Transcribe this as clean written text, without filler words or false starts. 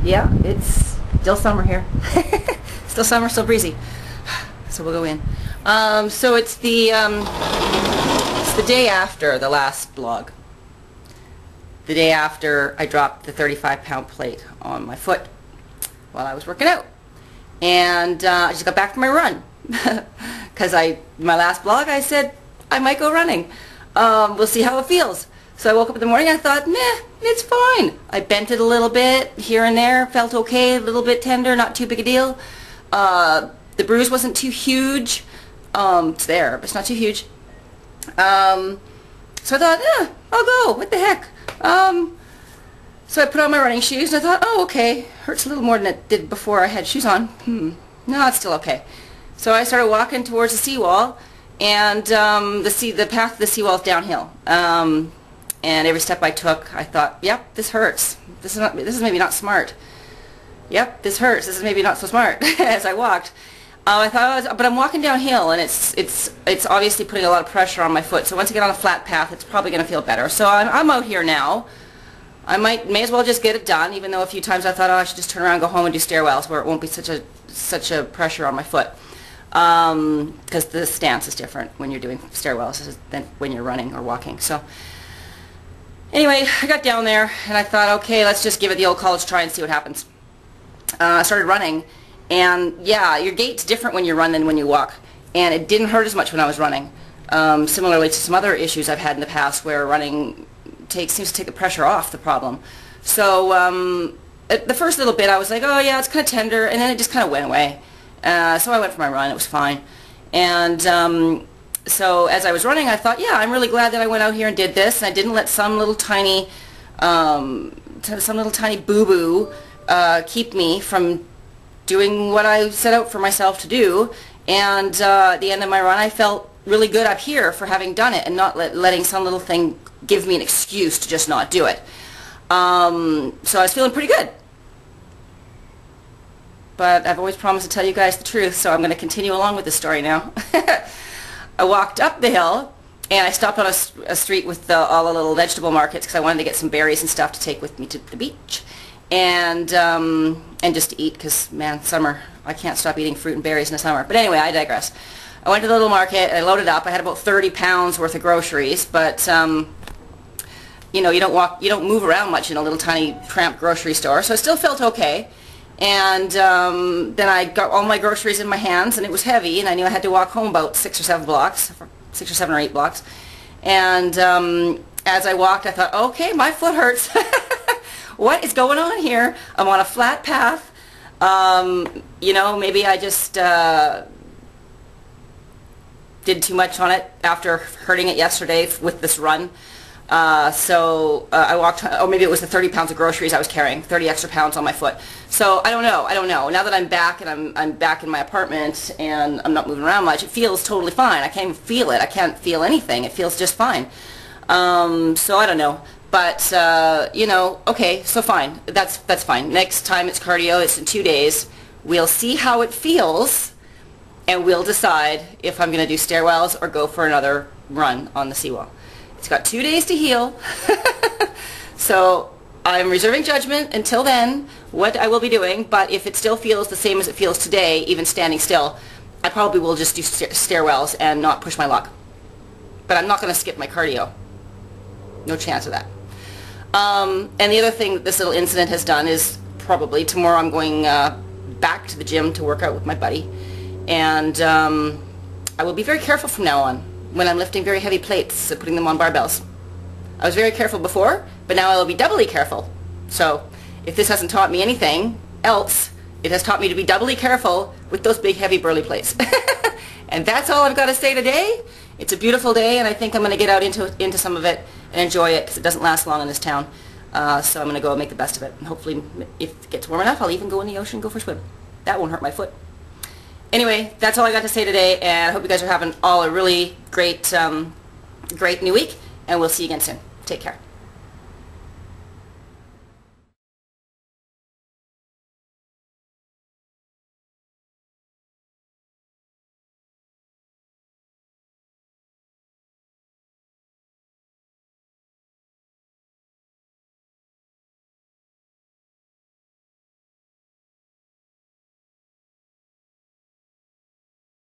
Yeah, it's still summer here. Still summer, still breezy. So we'll go in. So it's the day after the last vlog. The day after I dropped the 35-pound plate on my foot while I was working out. And I just got back from my run. Because my last vlog I said I might go running. We'll see how it feels. So I woke up in the morning and I thought, meh, it's fine. I bent it a little bit here and there, felt okay, a little bit tender, not too big a deal. The bruise wasn't too huge. It's there, but it's not too huge. So I thought, I'll go, what the heck. So I put on my running shoes and I thought, oh, okay, hurts a little more than it did before I had shoes on. No, it's still okay. So I started walking towards the seawall, and the path to the seawall is downhill. And every step I took, I thought, yep, this hurts. This is maybe not smart. Yep, this hurts. This is maybe not so smart. As I walked, I thought, but I'm walking downhill, and it's obviously putting a lot of pressure on my foot. So once I get on a flat path, it's probably going to feel better. So I'm out here now. I may as well just get it done, even though a few times I thought, oh, I should just turn around and go home and do stairwells where it won't be such a pressure on my foot. Because the stance is different when you're doing stairwells than when you're running or walking. So anyway, I got down there and I thought, okay, let's just give it the old college try and see what happens. I started running, and yeah, your gait's different when you run than when you walk, and it didn't hurt as much when I was running. Similarly to some other issues I've had in the past where running seems to take the pressure off the problem. So the first little bit I was like, oh yeah, it's kind of tender, and then it just kind of went away. So I went for my run. It was fine. And so as I was running, I thought, yeah, I'm really glad that I went out here and did this, and I didn't let some little tiny boo-boo keep me from doing what I set out for myself to do. And at the end of my run, I felt really good up here for having done it and not letting some little thing give me an excuse to just not do it. So I was feeling pretty good. But I've always promised to tell you guys the truth, so I'm going to continue along with the story now. I walked up the hill, and I stopped on a street with all the little vegetable markets because I wanted to get some berries and stuff to take with me to the beach. And just to eat, because, man, summer, I can't stop eating fruit and berries in the summer. But anyway, I digress. I went to the little market, and I loaded up. I had about 30 pounds worth of groceries, but you know, you don't move around much in a little tiny cramped grocery store, so I still felt okay. And then I got all my groceries in my hands, and it was heavy, and I knew I had to walk home about 6 or 7 or 8 blocks. And as I walked, I thought, okay, my foot hurts. What is going on here? I'm on a flat path. You know, maybe I just did too much on it after hurting it yesterday with this run. So I walked, or maybe it was the 30 pounds of groceries I was carrying, 30 extra pounds on my foot. So I don't know. Now that I'm back and I'm back in my apartment and I'm not moving around much, it feels totally fine. I can't even feel it. I can't feel anything. It feels just fine. So I don't know. But, you know, okay, so fine. That's fine. Next time it's cardio, it's in 2 days. We'll see how it feels, and we'll decide if I'm going to do stairwells or go for another run on the seawall. It's got 2 days to heal. So I'm reserving judgment until then what I will be doing, but if it still feels the same as it feels today, even standing still, I probably will just do stairwells and not push my luck. But I'm not going to skip my cardio. No chance of that. And the other thing that this little incident has done is probably tomorrow I'm going back to the gym to work out with my buddy. And I will be very careful from now on when I'm lifting very heavy plates and putting them on barbells. I was very careful before, but now I will be doubly careful. So if this hasn't taught me anything else, it has taught me to be doubly careful with those big heavy burly plates. And that's all I've got to say today. It's a beautiful day, and I think I'm going to get out into some of it and enjoy it because it doesn't last long in this town. So I'm going to go and make the best of it. And hopefully, if it gets warm enough, I'll even go in the ocean and go for a swim. That won't hurt my foot. Anyway, that's all I got to say today, and I hope you guys are having all a really great, great new week, and we'll see you again soon. Take care.